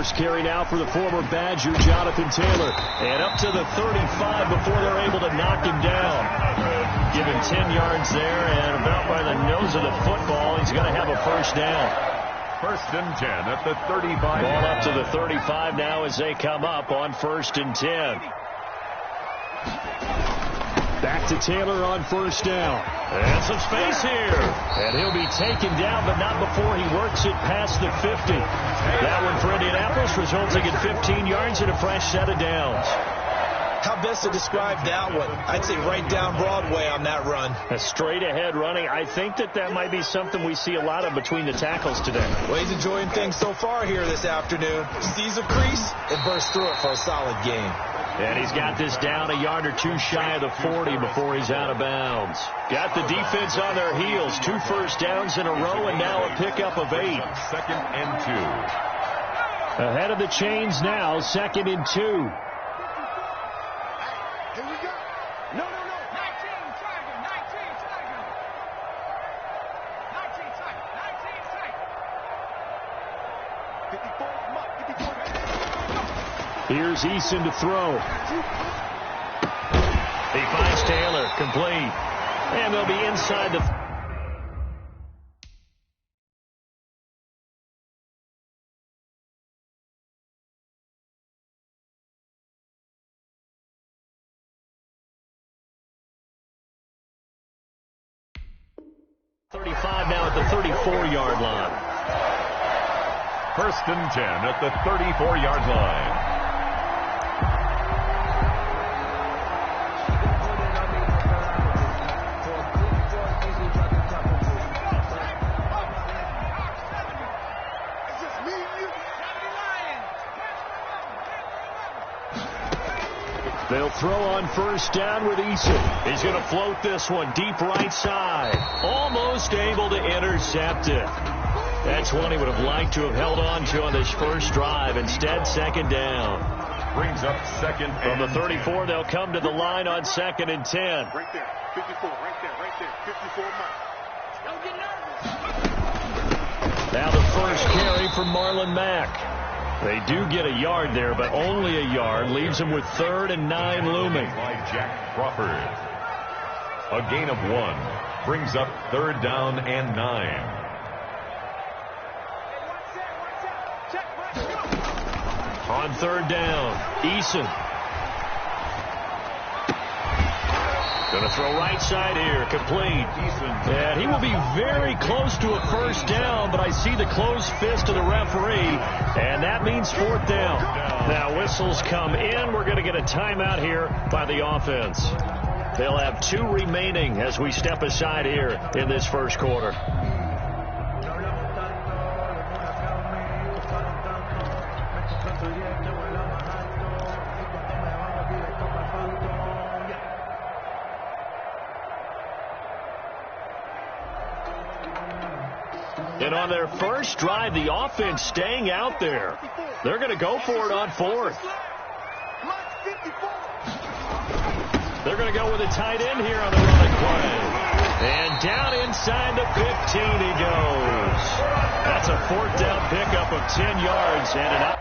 First carry now for the former Badger, Jonathan Taylor. And up to the 35 before they're able to knock him down. Give him 10 yards there, and about by the nose of the football, he's going to have a first down. 1st and 10 at the 35. Ball up to the 35 now as they come up on 1st and 10. Back to Taylor on 1st down. And some space here. And he'll be taken down, but not before he works it past the 50. That one for Indianapolis, resulting in 15 yards and a fresh set of downs. How best to describe that one? I'd say right down Broadway on that run. A straight-ahead running. I think that might be something we see a lot of between the tackles today. Well, he's enjoying things so far here this afternoon. Sees a crease and bursts through it for a solid gain. And he's got this down a yard or two shy of the 40 before he's out of bounds. Got the defense on their heels. 2 first downs in a row, and now a pickup of 8. 2nd and 2. Ahead of the chains now, 2nd and 2. Here we go. No. 19 Tiger. 19 Tiger. 19 Tiger. 19 Tiger. 54. Come on. 54. Here's Eason to throw. He finds Taylor, complete. And they'll be inside the... now at the 34-yard line. 1st and 10 at the 34-yard line. They'll throw on 1st down with Eason. He's going to float this one deep right side. Almost able to intercept it. That's one he would have liked to have held on to on this first drive. Instead, 2nd down. Brings up 2nd From the and 34, they'll come to the line on 2nd and 10. Right there. 54. Right there. 54 miles. Don't get nervous. Now the first carry for Marlon Mack. They do get a yard there, but only a yard. Leaves them with 3rd and 9 looming. by Jack Crawford. A gain of 1. Brings up 3rd down and 9. On 3rd down, Eason. Going to throw right side here, complete. And he will be very close to a first down, but I see the closed fist of the referee, and that means 4th down. Now whistles come in. We're going to get a timeout here by the offense. They'll have 2 remaining as we step aside here in this first quarter. And on their first drive, the offense staying out there. They're going to go for it on 4th. They're going to go with a tight end here on the running play. And down inside the 15 he goes. That's a 4th down pickup of 10 yards and an up.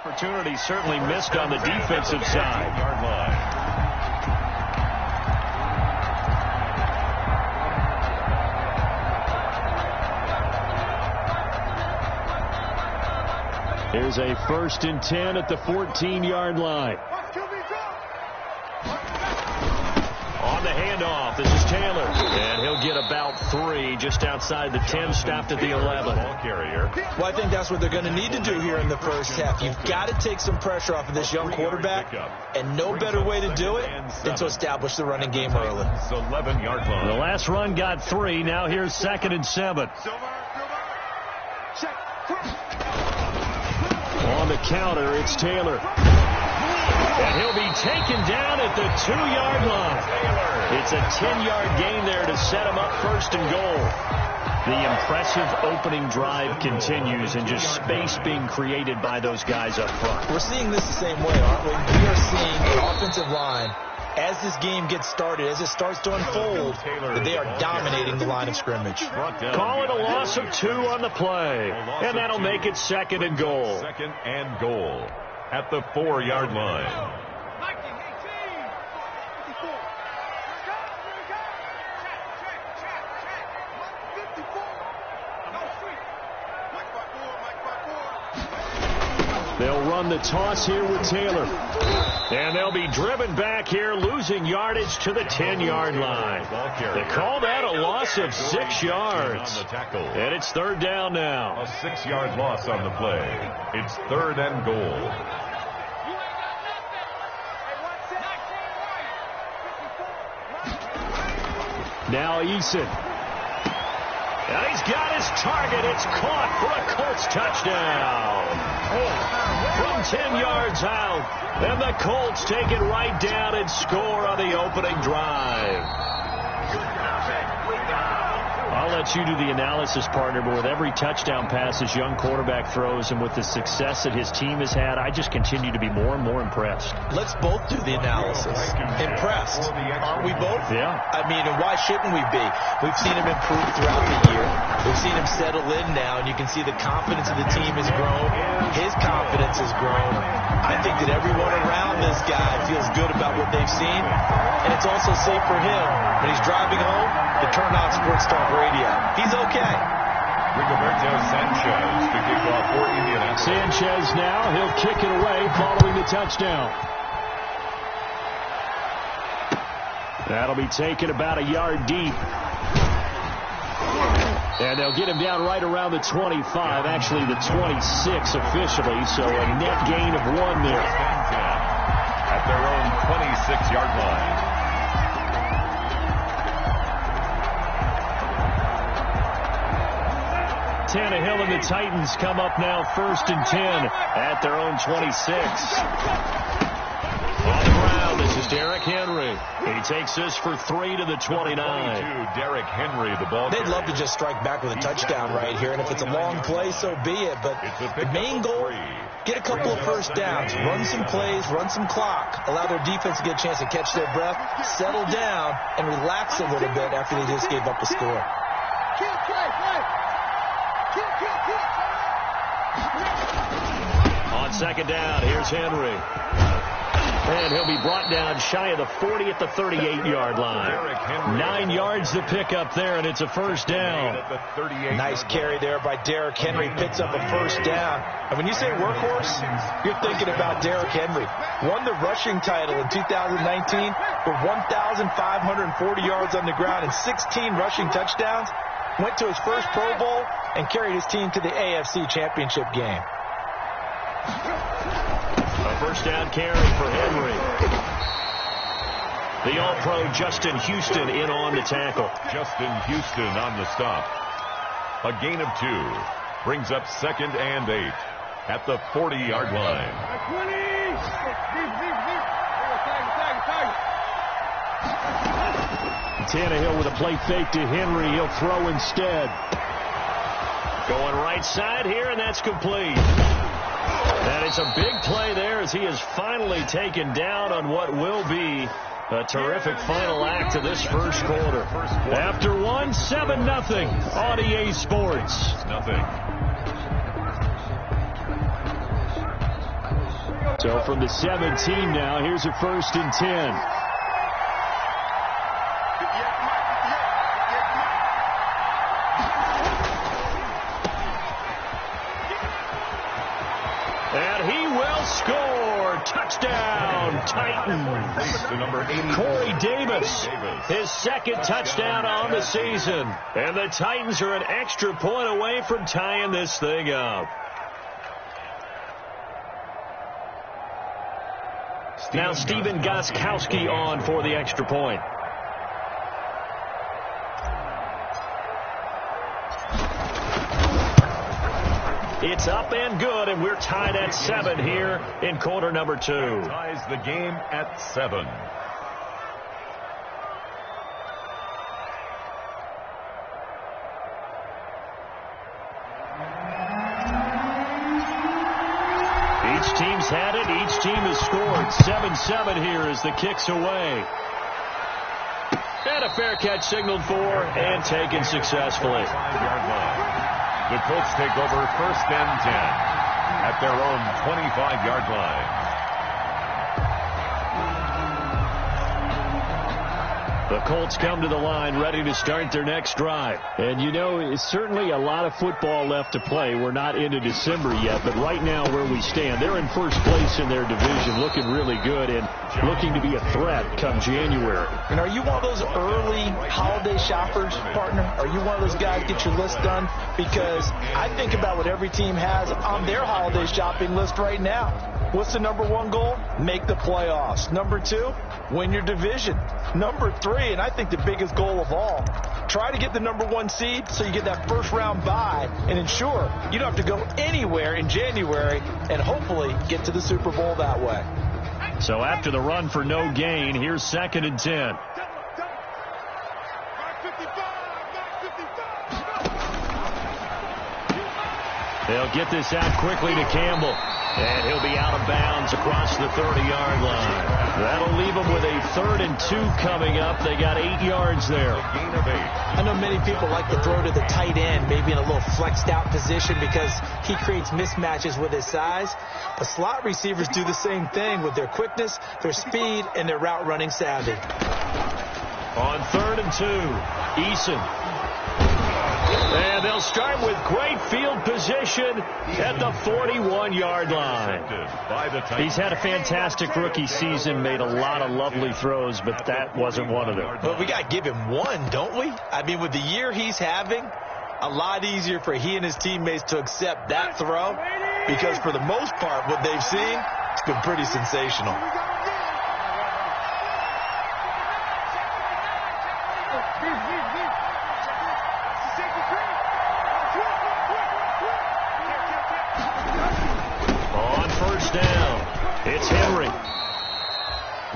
Opportunity certainly missed on the defensive side. Yard line. Here's a 1st and 10 at the 14-yard line. On the handoff, this is Taylor. And he'll get about 3 just outside the 10, stopped at the 11. Ball carrier. Well, I think that's what they're going to need to do here in the first half. You've got to take some pressure off of this young quarterback, and no better way to do it than to establish the running game early. 11-yard line. The last run got 3. Now here's 2nd and 7. On the counter, it's Taylor. And he'll be taken down at the 2-yard line. It's a 10-yard gain there to set him up 1st and goal. The impressive opening drive continues, and just space being created by those guys up front. We're seeing this the same way, aren't we? We are seeing the offensive line, as this game gets started, as it starts to unfold, that they are dominating the line of scrimmage. Call it a loss of 2 on the play, and that'll make it 2nd and goal. 2nd and goal at the 4-yard line. They'll run the toss here with Taylor. And they'll be driven back here, losing yardage to the 10-yard line. They call that a loss of 6 yards. And it's 3rd down now. A 6-yard loss on the play. It's 3rd and goal. Now Eason. And he's got his target. It's caught for a Colts touchdown. From 10 yards out. And the Colts take it right down and score on the opening drive. I'll let you do the analysis, partner, but with every touchdown pass his young quarterback throws and with the success that his team has had, I just continue to be more and more impressed. Let's both do the analysis. Impressed. Aren't we both? Yeah. I mean, and why shouldn't we be? We've seen him improve throughout the year. We've seen him settle in now, and you can see the confidence of the team has grown. His confidence has grown. I think that everyone around this guy feels good about what they've seen, and it's also safe for him when he's driving home to turn on Sports Talk Radio. He's okay. Rigoberto Sanchez to kick off for Indianapolis. Sanchez now, he'll kick it away following the touchdown. That'll be taken about a yard deep. And they'll get him down right around the 25, actually the 26 officially, so a net gain of 1 there. At their own 26-yard line. Tannehill and the Titans come up now 1st and 10 at their own 26. On the ground, this is Derrick Henry. He takes this for 3 to the 29. Derrick Henry, the ball. They'd love to just strike back with a touchdown right here, and if it's a long play, so be it. But the main goal, get a couple of 1st downs, run some plays, run some clock, allow their defense to get a chance to catch their breath, settle down, and relax a little bit after they just gave up a score. On 2nd down, here's Henry. And he'll be brought down shy of the 40 at the 38-yard line. 9 yards to pick up there, and it's a 1st down. Nice carry there by Derrick Henry. Picks up a 1st down. And when you say workhorse, you're thinking about Derrick Henry. Won the rushing title in 2019 with 1,540 yards on the ground and 16 rushing touchdowns. Went to his first Pro Bowl and carried his team to the AFC Championship game. A 1st down carry for Henry. The All-Pro Justin Houston in on the tackle. Justin Houston on the stop. A gain of 2. Brings up 2nd and 8 at the 40-yard line. Tannehill with a play fake to Henry. He'll throw instead. Going right side here, and that's complete. And it's a big play there as he is finally taken down on what will be a terrific final act of this first quarter. After 1, 7-0 on EA Sports. Nothing. So from the 17 now, here's a 1st and 10. And he will score. Touchdown, Titans. To number 80, Corey Davis, his 2nd touchdown on the season. And the Titans are an extra point away from tying this thing up. Now Stephen Gostkowski on for the extra point. It's up and good, and we're tied at 7 here in quarter number 2. Ties the game at 7. Each team's had it. Each team has scored. 7-7 here as the kick's away. And a fair catch signaled for and taken successfully. 5-yard line. The Colts take over 1st and 10 at their own 25-yard line. The Colts come to the line ready to start their next drive. And, you know, it's certainly a lot of football left to play. We're not into December yet, but right now where we stand, they're in first place in their division, looking really good and looking to be a threat come January. And are you one of those early holiday shoppers, partner? Are you one of those guys get your list done? Because I think about what every team has on their holiday shopping list right now. What's the number 1 goal? Make the playoffs. Number 2, win your division. Number 3, and I think the biggest goal of all, try to get the number 1 seed so you get that first round bye and ensure you don't have to go anywhere in January and hopefully get to the Super Bowl that way. So after the run for no gain, here's 2nd and 10. They'll get this out quickly to Campbell. And he'll be out of bounds across the 30-yard line. That'll leave them with a 3rd and 2 coming up. They got 8 yards there. Gain of 8. I know many people like to throw to the tight end, maybe in a little flexed out position because he creates mismatches with his size. But slot receivers do the same thing with their quickness, their speed, and their route running savvy. On 3rd and 2, Eason. And they'll start with great field position at the 41-yard line. He's had a fantastic rookie season, made a lot of lovely throws, but that wasn't one of them. But we got to give him one, don't we? I mean, with the year he's having, a lot easier for he and his teammates to accept that throw because for the most part, what they've seen, it's been pretty sensational.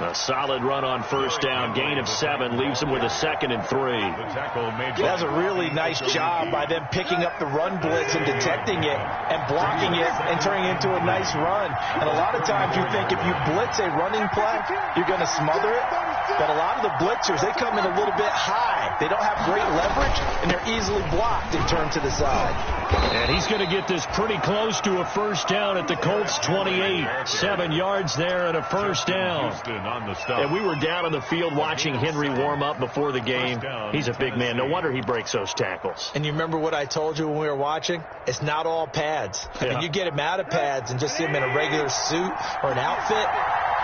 A solid run on 1st down. Gain of 7 leaves him with a 2nd and 3. That's a really nice job by them picking up the run blitz and detecting it and blocking it and turning it into a nice run. And a lot of times you think if you blitz a running play, you're going to smother it. But a lot of the blitzers, they come in a little bit high. They don't have great leverage, and they're easily blocked and turned to the side. And he's going to get this pretty close to a 1st down at the Colts 28. 7 yards there and a 1st down. And we were down on the field watching Henry warm up before the game. He's a big man. No wonder he breaks those tackles. And you remember what I told you when we were watching? It's not all pads. I mean, you get him out of pads and just see him in a regular suit or an outfit.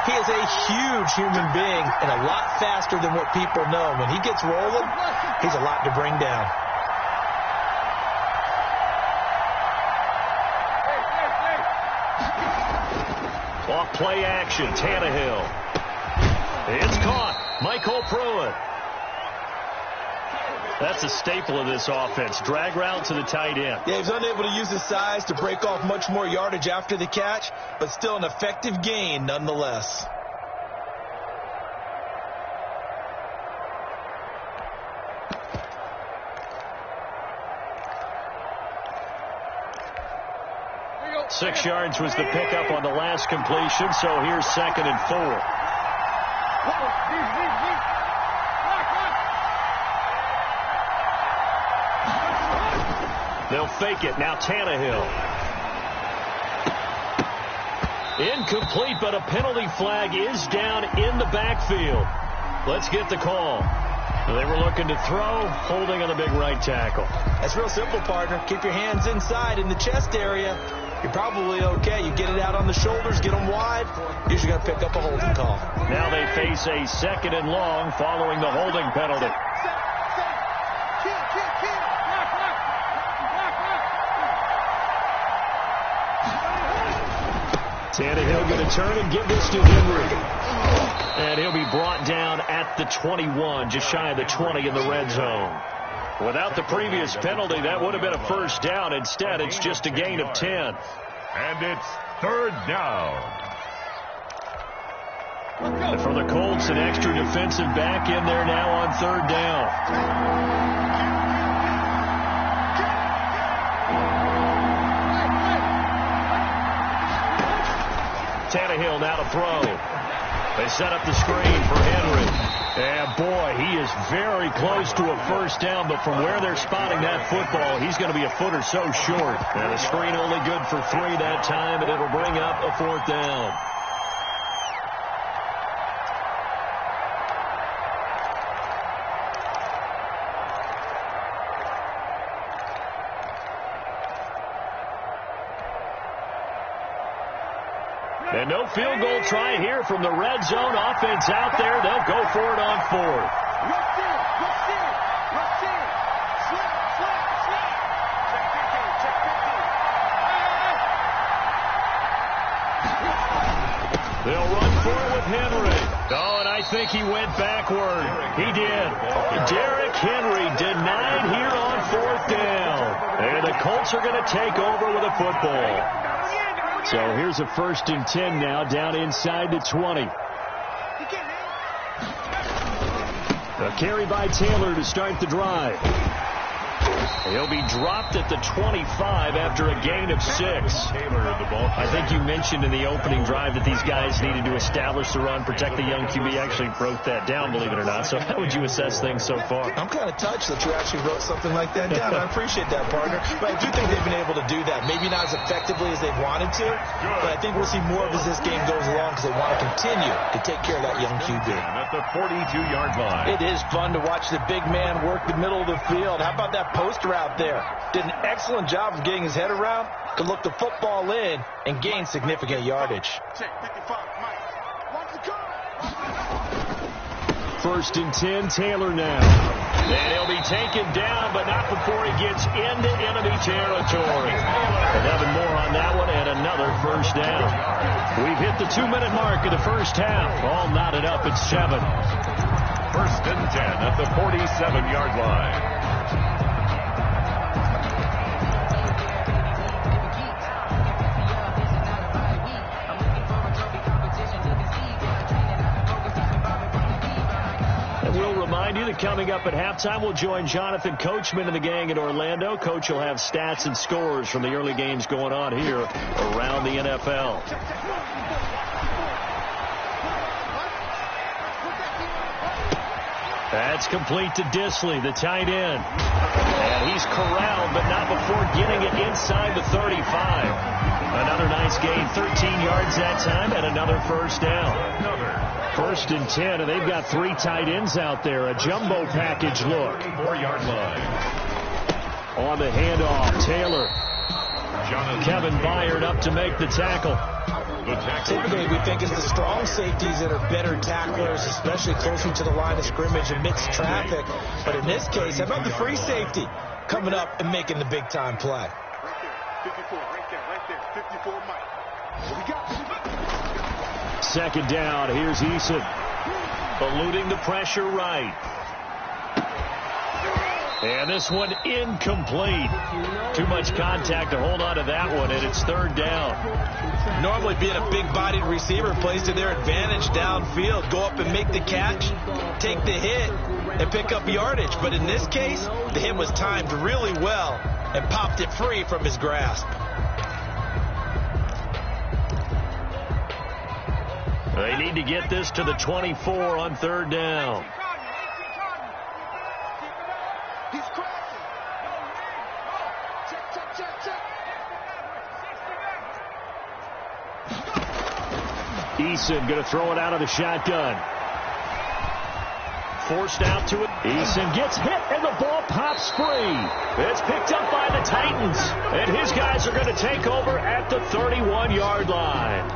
He is a huge human being and a lot faster than what people know. When he gets rolling, he's a lot to bring down. Off play action, Tannehill. It's caught. Michael Pruitt. That's a staple of this offense. Drag route to the tight end. Yeah, he's unable to use his size to break off much more yardage after the catch, but still an effective gain nonetheless. Six yards was the pickup on the last completion, so here's 2nd and 4. They'll fake it. Now Tannehill. Incomplete, but a penalty flag is down in the backfield. Let's get the call. They were looking to throw, holding on the big right tackle. That's real simple, partner. Keep your hands inside in the chest area. You're probably okay. You get it out on the shoulders, get them wide. Usually going to pick up a holding call. Now they face a 2nd and long following the holding penalty. Tannehill going to turn and give this to Henry. And he'll be brought down at the 21, just shy of the 20 in the red zone. Without the previous penalty, that would have been a first down. Instead, it's just a gain of 10. And it's 3rd down. And for the Colts, an extra defensive back in there now on 3rd down. Tannehill now to throw. They set up the screen for Henry. And, boy, he is very close to a first down, but from where they're spotting that football, he's going to be a foot or so short. And the screen only good for 3 that time, and it'll bring up a 4th down. And no field goal try here from the red zone. Offense out there. They'll go for it on 4th. They'll run for it with Henry. Oh, and I think he went backward. He did. Derrick Henry denied here on 4th down. And the Colts are going to take over with a football. So here's a 1st and 10 now, down inside the 20. A carry by Taylor to start the drive. He'll be dropped at the 25 after a gain of 6. I think you mentioned in the opening drive that these guys needed to establish the run, protect the young QB. Actually wrote that down, believe it or not. So how would you assess things so far? I'm kind of touched that you actually wrote something like that down. I appreciate that, partner. But I do think they've been able to do that. Maybe not as effectively as they've wanted to, but I think we'll see more of as this game goes along because they want to continue to take care of that young QB. At the 42-yard line. It is fun to watch the big man work the middle of the field. How about that poster out there? Did an excellent job of getting his head around, could look the football in, and gain significant yardage. 1st and 10, Taylor now. And he'll be taken down, but not before he gets into enemy territory. 11 more on that one, and another first down. We've hit the 2-minute mark of the first half. All knotted up at 7. 1st and 10 at the 47-yard line. Remind you that coming up at halftime, we'll join Jonathan Coachman and the gang in Orlando. Coach will have stats and scores from the early games going on here around the NFL. That's complete to Disley, the tight end. And he's corralled, but not before getting it inside the 35. Another nice gain, 13 yards that time, and another first down. 1st and 10, and they've got 3 tight ends out there. A jumbo package look. 4-yard line. On the handoff, Taylor. Kevin Byard up to make the tackle. Typically, we think it's the strong safeties that are better tacklers, especially closer to the line of scrimmage amidst traffic. But in this case, how about the free safety coming up and making the big-time play? Right there, 54, right there, 54 Mike. What we got? 2nd down, here's Eason. Eluding the pressure right. And this one incomplete. Too much contact to hold on to that one, and it's 3rd down. Normally being a big-bodied receiver plays to their advantage downfield. Go up and make the catch, take the hit, and pick up yardage. But in this case, the hit was timed really well and popped it free from his grasp. They need to get this to the 24 on 3rd down. He's crossing. Check. Eason going to throw it out of the shotgun. Forced out to it. Eason gets hit, and the ball pops free. It's picked up by the Titans, and his guys are going to take over at the 31-yard line.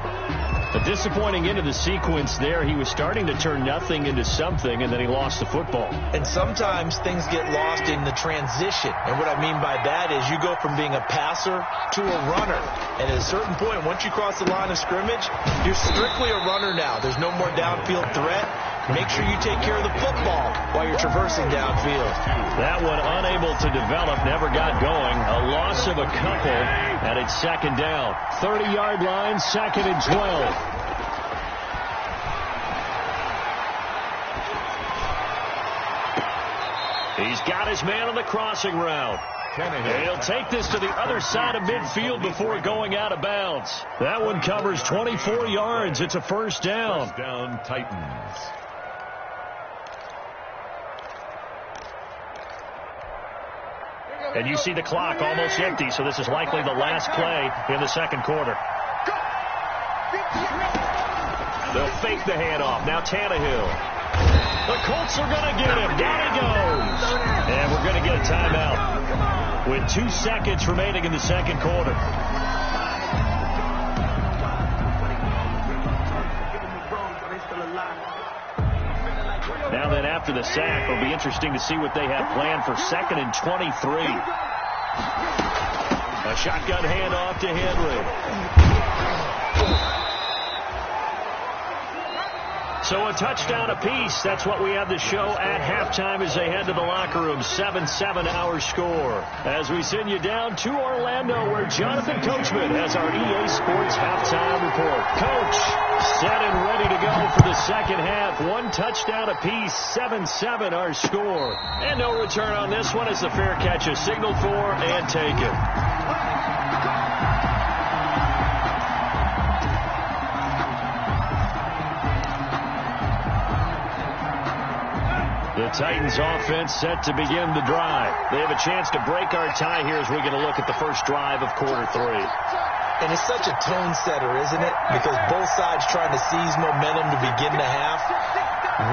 A disappointing end of the sequence there. He was starting to turn nothing into something, and then he lost the football. And sometimes things get lost in the transition. And what I mean by that is you go from being a passer to a runner. And at a certain point, once you cross the line of scrimmage, you're strictly a runner now. There's no more downfield threat. Make sure you take care of the football while you're traversing downfield. That one unable to develop, never got going. A loss of a couple, and it's second down. 30-yard line, second and 12. He's got his man on the crossing route. He'll take this to the other side of midfield before going out of bounds. That one covers 24 yards. It's a first down. First down, Titans. And you see the clock almost empty, so this is likely the last play in the second quarter. They'll fake the handoff. Now Tannehill. The Colts are going to get him. Down he goes. And we're going to get a timeout with 2 seconds remaining in the second quarter. Now then, after the sack, it'll be interesting to see what they have planned for second and 23. A shotgun handoff to Henry. So a touchdown apiece. That's what we have the show at halftime as they head to the locker room. 7-7 our score. As we send you down to Orlando, where Jonathan Coachman has our EA Sports halftime report. Coach, set and ready to go for the second half. 1 touchdown apiece. 7-7 our score. And no return on this one as the fair catch is signaled for and taken. The Titans offense set to begin the drive. They have a chance to break our tie here as we get a look at the first drive of quarter 3. And it's such a tone setter, isn't it? Because both sides trying to seize momentum to begin the half.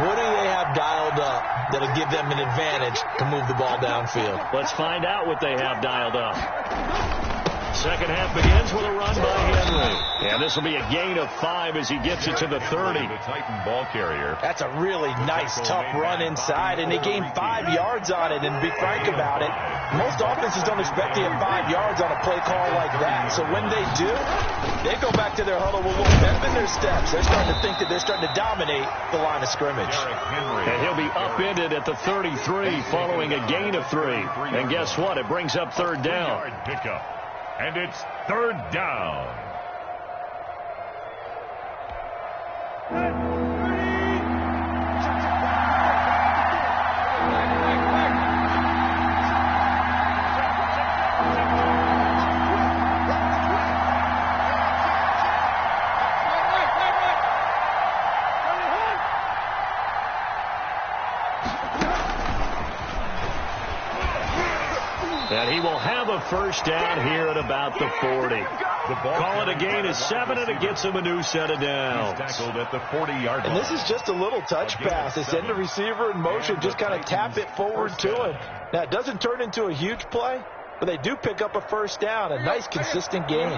What do they have dialed up that'll give them an advantage to move the ball downfield? Let's find out what they have dialed up. Second half begins with a run by Henry. And this will be a gain of 5 as he gets it to the 30. The Titan ball carrier. That's a really nice, tough run inside, and they gained 5 yards on it. And to be frank about it, most offenses don't expect to get 5 yards on a play call like that. So when they do, they go back to their huddle with a little pep in their steps. They're starting to think that they're starting to dominate the line of scrimmage. And he'll be upended at the 33 following a gain of 3. And guess what? It brings up third down. Pickup. And it's third down. And he will have a first down here at about the 40. Call it a gain of 7, and it gets him a new set of downs. Tackled at the 40-yard line. And this is just a little touch pass. They send the receiver in motion, just kind of tap it forward to him. Now, it doesn't turn into a huge play, but they do pick up a first down, a nice, consistent gain.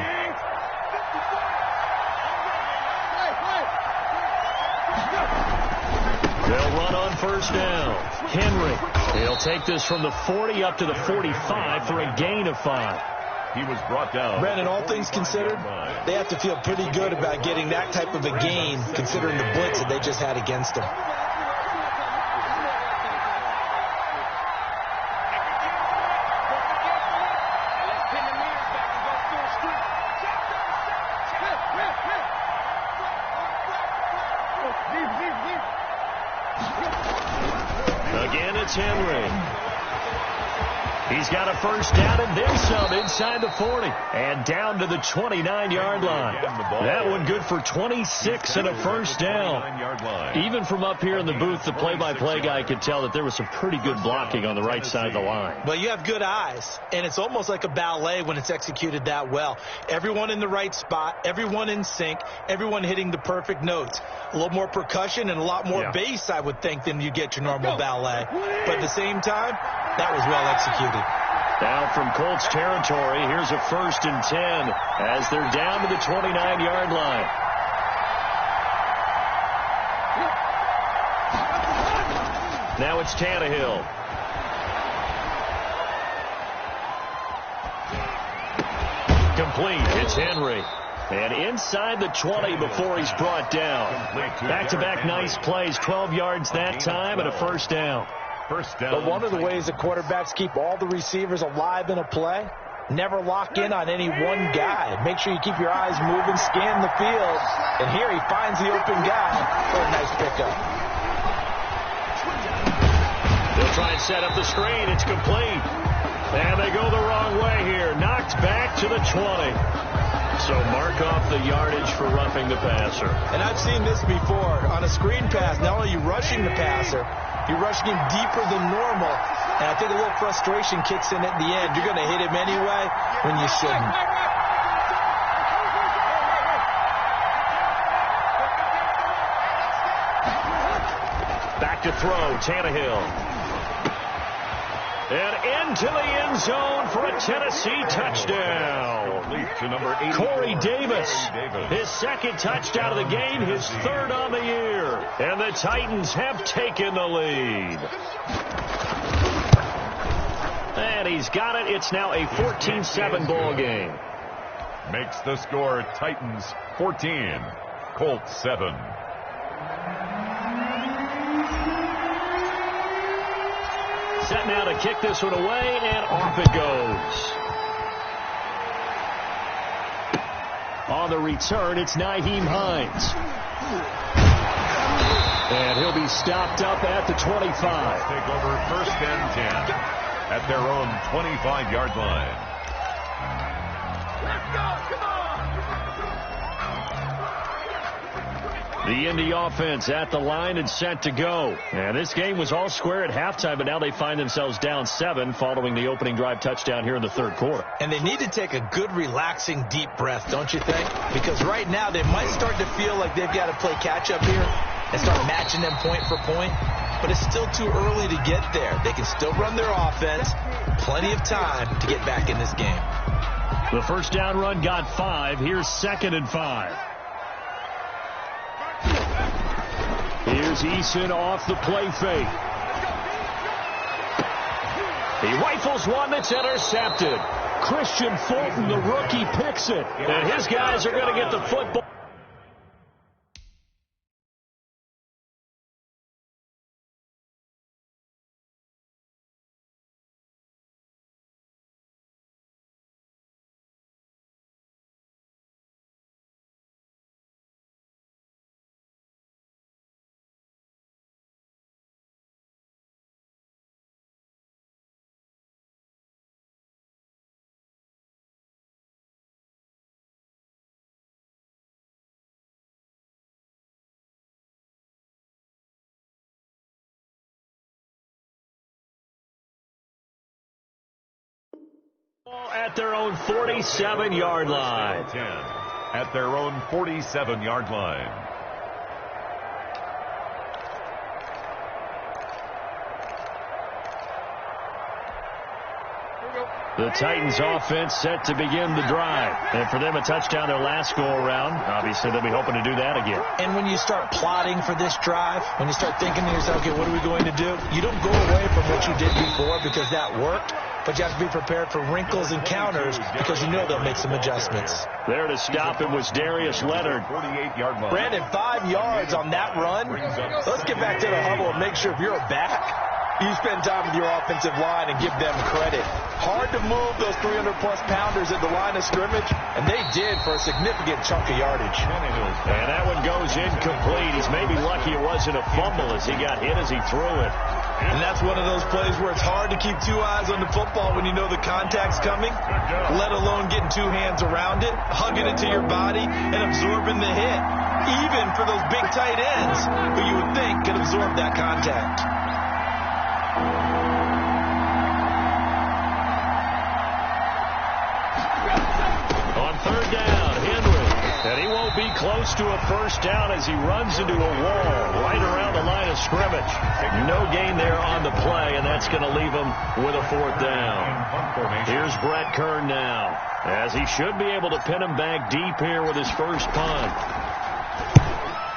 They'll run on first down. Henry, he'll take this from the 40 up to the 45 for a gain of 5. He was brought down. Brandon, all things considered, they have to feel pretty good about getting that type of a gain, considering the blitz that they just had against them. Again, it's Henry. He's got a first down and then some inside the 40. And down to the 29-yard line. That one good for 26 and a first down. Even from up here in the booth, the play-by-play guy could tell that there was some pretty good blocking on the right side of the line. Well, you have good eyes, and it's almost like a ballet when it's executed that well. Everyone in the right spot, everyone in sync, everyone hitting the perfect notes. A little more percussion and a lot more bass, I would think, than you get your normal ballet. But at the same time, that was well executed. Now from Colts territory, here's a 1st and 10 as they're down to the 29-yard line. Now it's Tannehill. Complete. It's Henry. And inside the 20 before he's brought down. Back-to-back nice plays, 12 yards that time and a first down. But one of the ways the quarterbacks keep all the receivers alive in a play, never lock in on any one guy. Make sure you keep your eyes moving, scan the field. And here he finds the open guy for a nice pickup. They'll try and set up the screen. It's complete. And they go the wrong way here. Knocked back to the 20. So mark off the yardage for roughing the passer. And I've seen this before. On a screen pass, not only are you rushing the passer, you're rushing him deeper than normal. And I think a little frustration kicks in at the end. You're going to hit him anyway when you shouldn't. Back to throw, Tannehill. And into the end zone for a Tennessee touchdown. Corey Davis, his second touchdown of the game, his third on the year. And the Titans have taken the lead. And he's got it. It's now a 14-7 ball game. Makes the score Titans 14, Colts 7. Set now to kick this one away, and off it goes. On the return, it's Nyheim Hines. And he'll be stopped up at the 25. Take over 1st and 10 at their own 25-yard line. Let's go, come on! The Indy offense at the line and set to go. And this game was all square at halftime, but now they find themselves down 7 following the opening drive touchdown here in the third quarter. And they need to take a good, relaxing, deep breath, don't you think? Because right now they might start to feel like they've got to play catch-up here and start matching them point for point. But it's still too early to get there. They can still run their offense. Plenty of time to get back in this game. The first down run got 5. Here's 2nd and 5. Here's Eason off the play fake. He rifles one that's intercepted. Christian Fulton, the rookie, picks it. And his guys are going to get the football. At their own 47-yard line. 10 at their own 47-yard line. The Titans offense set to begin the drive. And for them, a touchdown their last go-around. Obviously, they'll be hoping to do that again. And when you start plotting for this drive, when you start thinking to yourself, okay, what are we going to do? You don't go away from what you did before because that worked. But you have to be prepared for wrinkles and counters because you know they'll make some adjustments. There to stop him was Darius Leonard. 48-yard line. Brandon, 5 yards on that run. Let's get back to the huddle and make sure if you're back, you spend time with your offensive line and give them credit. Hard to move those 300-plus pounders at the line of scrimmage, and they did for a significant chunk of yardage. And that one goes incomplete. He's maybe lucky it wasn't a fumble as he got hit as he threw it. And that's one of those plays where it's hard to keep two eyes on the football when you know the contact's coming, let alone getting two hands around it, hugging it to your body, and absorbing the hit, even for those big tight ends who you would think could absorb that contact. On third down, Henry. And he won't be close to a first down as he runs into a wall right around the line of scrimmage. No gain there on the play, and that's going to leave him with a fourth down. Here's Brett Kern now, as he should be able to pin him back deep here with his first punt.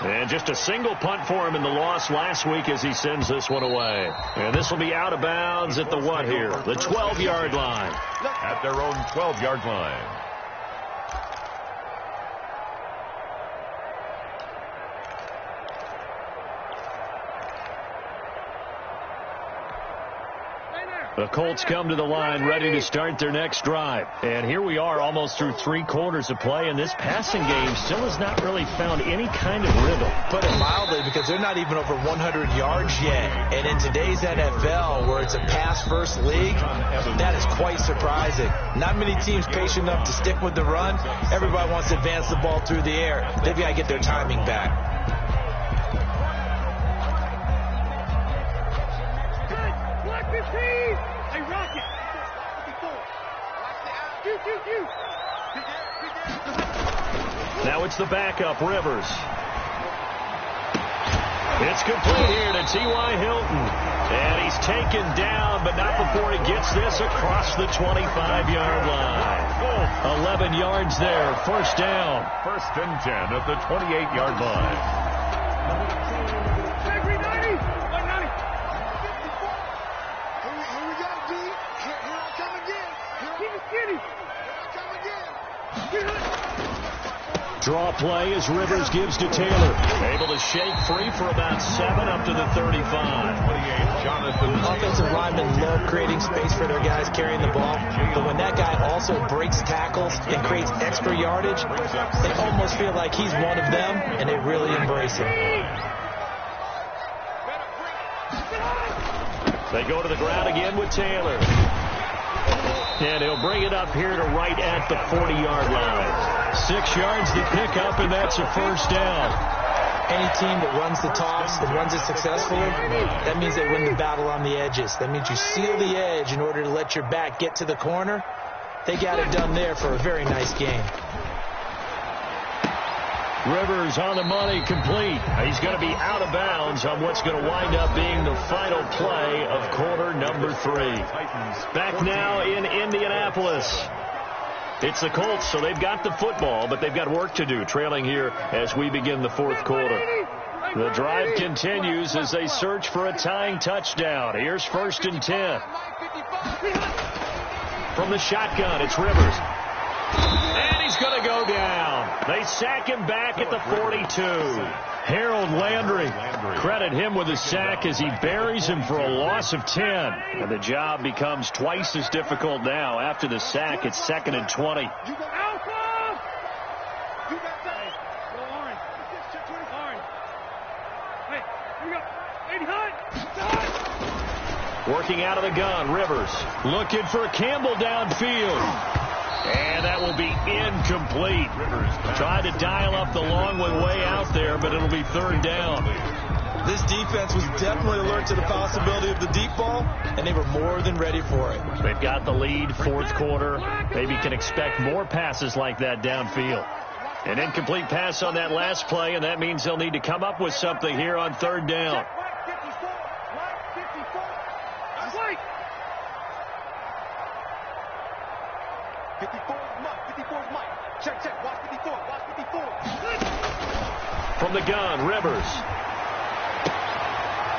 And just a single punt for him in the loss last week as he sends this one away. And this will be out of bounds at the what here? The 12-yard line. At their own 12-yard line. The Colts come to the line ready to start their next drive. And here we are almost through 3 quarters of play, and this passing game still has not really found any kind of rhythm. Put it mildly, because they're not even over 100 yards yet. And in today's NFL, where it's a pass-first league, that is quite surprising. Not many teams patient enough to stick with the run. Everybody wants to advance the ball through the air. They've got to get their timing back. Now it's the backup, Rivers. It's complete here to T.Y. Hilton. And he's taken down, but not before he gets this across the 25-yard line. 11 yards there, first down. First and 10 at the 28-yard line. Draw play as Rivers gives to Taylor. Able to shake free for about 7 up to the 35. Offensive linemen love creating space for their guys carrying the ball. But when that guy also breaks tackles and creates extra yardage, they almost feel like he's one of them, and they really embrace him. They go to the ground again with Taylor. And he'll bring it up here to right at the 40-yard line. 6 yards to pick up, and that's a first down. Any team that runs the toss and runs it successfully, that means they win the battle on the edges. That means you seal the edge in order to let your back get to the corner. They got it done there for a very nice game. Rivers on the money, complete. He's going to be out of bounds on what's going to wind up being the final play of quarter number 3. Back now in Indianapolis. It's the Colts, so they've got the football, but they've got work to do, trailing here as we begin the fourth quarter. The drive continues as they search for a tying touchdown. Here's first and 10. From the shotgun, it's Rivers. And he's going to go down. They sack him back at the 42. Harold Landry, credit him with a sack as he buries him for a loss of 10. And the job becomes twice as difficult now. After the sack, it's 2nd and 20. Working out of the gun, Rivers looking for Campbell downfield. And that will be incomplete. Tried to dial up the long one way out there, but it'll be third down. This defense was definitely alert to the possibility of the deep ball, and they were more than ready for it. They've got the lead, fourth quarter. Maybe can expect more passes like that downfield. An incomplete pass on that last play, and that means they'll need to come up with something here on third down. From the gun, Rivers.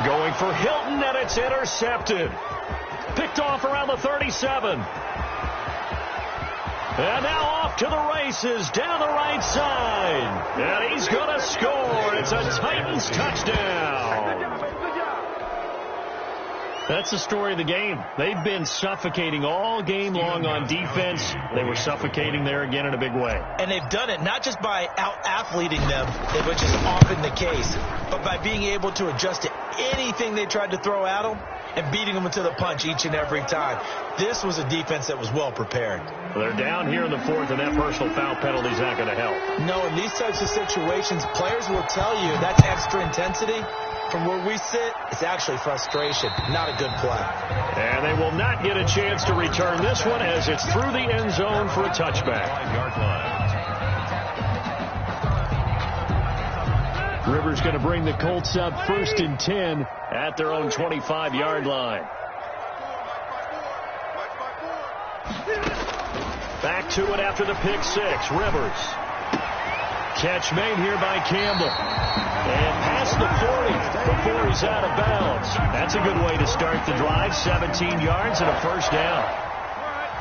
Going for Hilton, and it's intercepted. Picked off around the 37. And now off to the races down the right side. And he's going to score. It's a Titans touchdown. That's the story of the game. They've been suffocating all game long on defense. They were suffocating there again in a big way. And they've done it not just by out-athleting them, which is often the case, but by being able to adjust to anything they tried to throw at them and beating them to the punch each and every time. This was a defense that was well prepared. They're down here in the fourth, and that personal foul penalty is not going to help. No, in these types of situations, players will tell you that's extra intensity. From where we sit, it's actually frustration. Not a good play. And they will not get a chance to return this one as it's through the end zone for a touchback. Rivers going to bring the Colts up 1st and 10 at their own 25-yard line. Back to it after the pick six. Rivers. Catch made here by Campbell. And past the 40 before he's out of bounds. That's a good way to start the drive. 17 yards and a first down.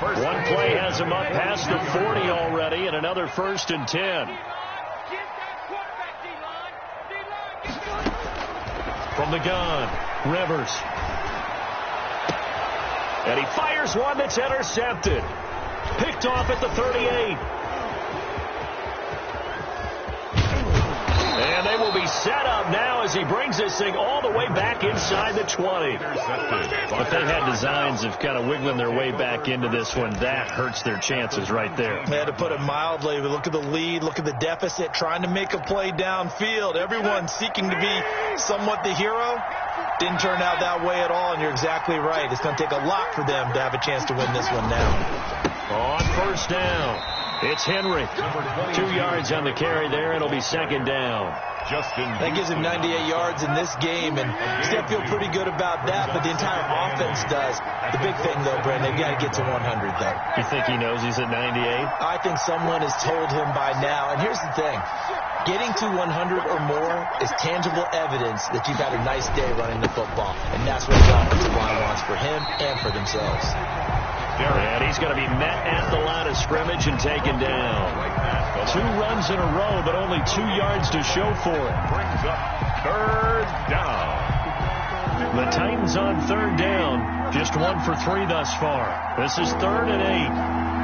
One play has him up past the 40 already, and another 1st and 10. From the gun, Rivers. And he fires one that's intercepted. Picked off at the 38. And they will be set up now as he brings this thing all the way back inside the 20. But they had designs of kind of wiggling their way back into this one. That hurts their chances right there. They had to put it mildly. Look at the lead. Look at the deficit. Trying to make a play downfield. Everyone seeking to be somewhat the hero. Didn't turn out that way at all, and you're exactly right. It's going to take a lot for them to have a chance to win this one now. On first down, it's Henry. 2 yards on the carry there. It'll be 2nd down. That gives him 98 yards in this game, and he's got to feel pretty good about that, but the entire offense does. The big thing, though, Brent, they've got to get to 100, though. You think he knows he's at 98? I think someone has told him by now, and here's the thing. Getting to 100 or more is tangible evidence that you've had a nice day running the football, and that's what the offensive line wants for him and for themselves. And he's going to be met at the line of scrimmage and taken down. 2 runs in a row, but only 2 yards to show for it. Brings up 3rd down. The Titans on 3rd down. Just 1 for 3 thus far. This is 3rd and 8.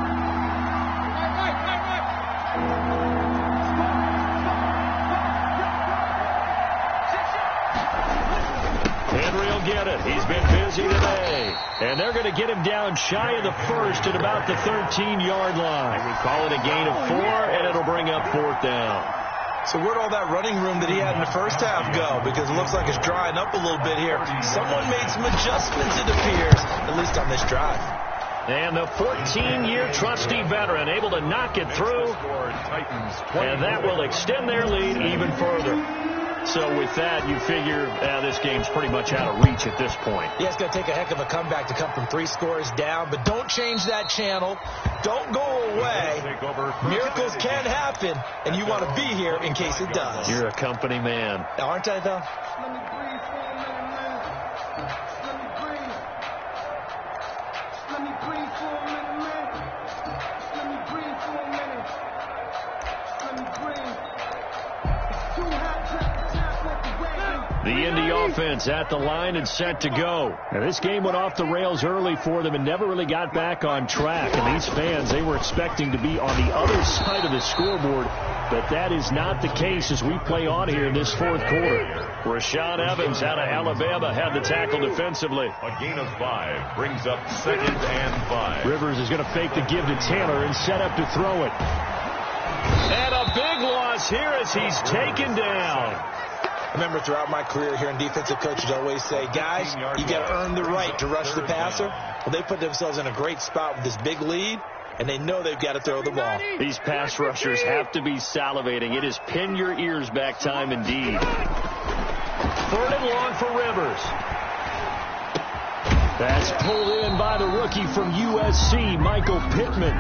Get it. He's been busy today. And they're going to get him down shy of the 1st at about the 13-yard line. We call it a gain of 4, and it'll bring up 4th down. So where'd all that running room that he had in the first half go? Because it looks like it's drying up a little bit here. Someone made some adjustments, it appears, at least on this drive. And the 14-year trusty veteran able to knock it through. And that will extend their lead even further. So with that, you figure this game's pretty much out of reach at this point. Yeah, it's going to take a heck of a comeback to come from 3 scores down, but don't change that channel. Don't go away. Miracles can happen, and you want to be here in case it does. You're a company man. Aren't I, though? Let me breathe for a minute, man. Let me breathe. Let me breathe for a minute, man. Let me breathe for a minute. Let me breathe. It's too hot to tap off the wagon. The Indy offense at the line and set to go. Now, this game went off the rails early for them and never really got back on track. And these fans, they were expecting to be on the other side of the scoreboard. But that is not the case as we play on here in this 4th quarter. Rashaan Evans out of Alabama had the tackle defensively. A gain of 5 brings up 2nd and 5. Rivers is going to fake the give to Taylor and set up to throw it. And a big loss here as he's taken down. I remember throughout my career hearing defensive coaches always say, guys, you got to earn the right to rush the passer. Well, they put themselves in a great spot with this big lead, and they know they've got to throw the ball. These pass rushers have to be salivating. It is pin your ears back time indeed. 3rd and long for Rivers. That's pulled in by the rookie from USC, Michael Pittman.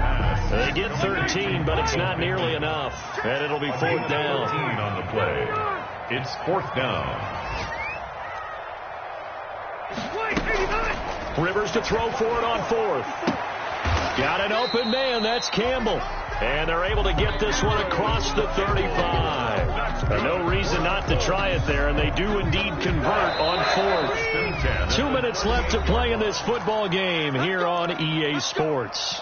They get 13, but it's not nearly enough. And it'll be 4th down. On the play. It's 4th down. Rivers to throw for it on 4th. Got an open man. That's Campbell. And they're able to get this one across the 35. No reason not to try it there, and they do indeed convert on 4th. 2 minutes left to play in this football game here on EA Sports.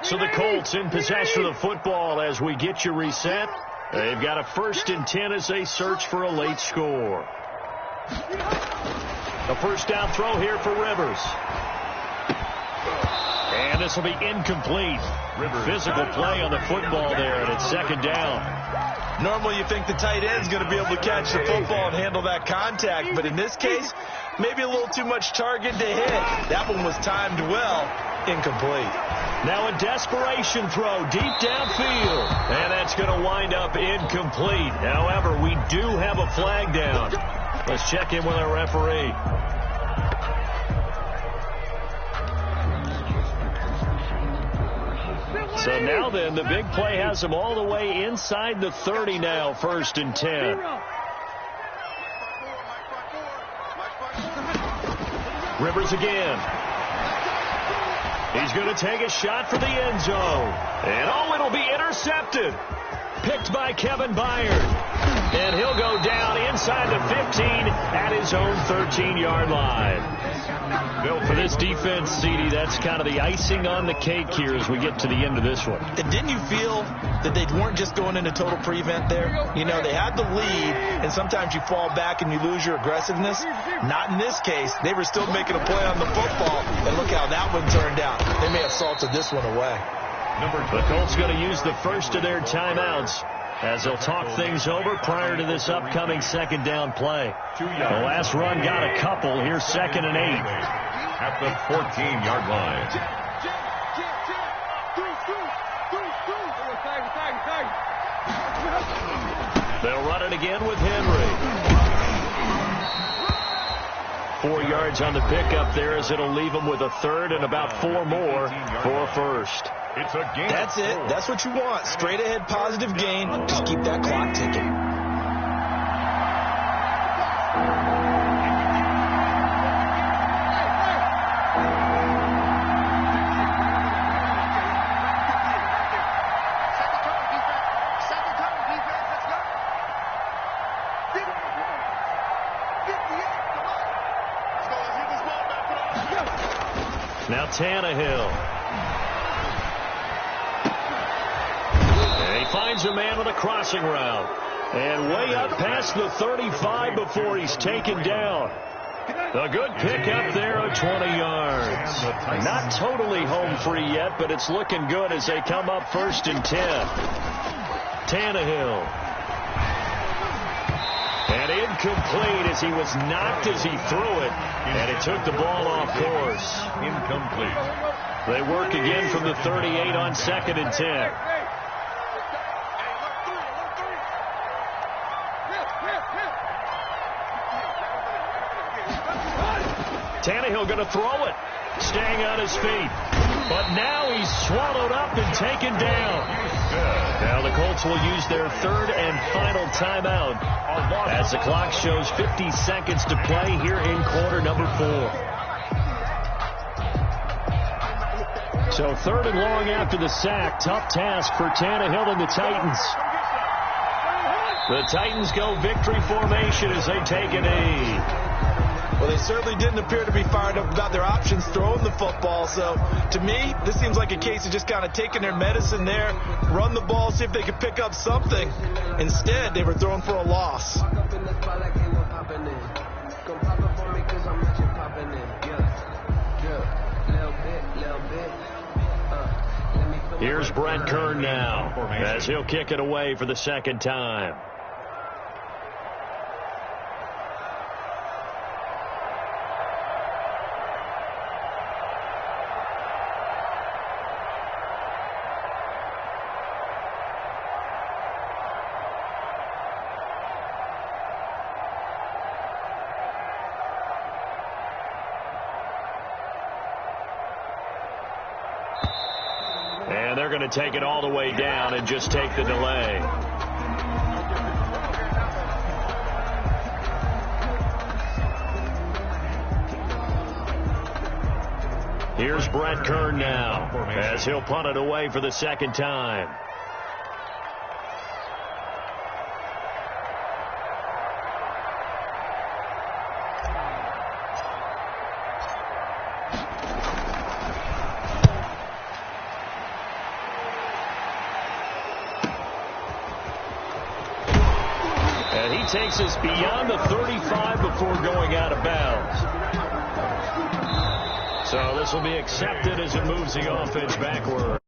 So the Colts in possession of the football as we get you reset. They've got a 1st and 10 as they search for a late score. The first down throw here for Rivers. And this will be incomplete. Physical play on the football there, and it's 2nd down. Normally you think the tight end's going to be able to catch the football and handle that contact, but in this case, maybe a little too much target to hit. That one was timed well. Incomplete. Now a desperation throw deep downfield, and that's going to wind up incomplete. However, we do have a flag down. Let's check in with our referee. So now then, the big play has them all the way inside the 30 now, 1st and 10. Rivers again. He's going to take a shot for the end zone. And oh, it'll be intercepted. Picked by Kevin Byard. And he'll go down inside the 15 at his own 13-yard line. Bill, for this defense, CD, that's kind of the icing on the cake here as we get to the end of this one. And didn't you feel that they weren't just going into total prevent there? You know, they had the lead, and sometimes you fall back and you lose your aggressiveness. Not in this case. They were still making a play on the football, and look how that one turned out. They may have salted this one away. The Colts going to use the first of their timeouts as they'll talk things over prior to this upcoming 2nd down play. The last run got a couple. Here's 2nd and 8. At the 14-yard line. They'll run it again with Henry. 4 yards on the pickup there as it'll leave them with a 3rd and about 4 more for a 1st. It's a gain. That's it. That's what you want. Straight ahead positive gain. Just keep that clock ticking. Now Tannehill. And he finds a man on a crossing route. And way up past the 35 before he's taken down. A good pickup there of 20 yards. Not totally home free yet, but it's looking good as they come up 1st and 10. Tannehill. And incomplete as he was knocked as he threw it. And it took the ball off course. Incomplete. They work again from the 38 on 2nd and 10. Tannehill going to throw it. Staying on his feet. But now he's swallowed up and taken down. Now the Colts will use their 3rd and final timeout as the clock shows 50 seconds to play here in quarter number 4. So 3rd and long after the sack. Tough task for Tannehill and the Titans. The Titans go victory formation as they take a knee. Well, they certainly didn't appear to be fired up about their options throwing the football. So, to me, this seems like a case of just kind of taking their medicine there, run the ball, see if they could pick up something. Instead, they were throwing for a loss. Here's Brent Kern now as he'll kick it away for the 2nd time. And they're going to take it all the way down and just take the delay. Here's Brent Kern now as he'll punt it away for the 2nd time. And he takes us beyond the 35 before going out of bounds. So this will be accepted as it moves the offense backward.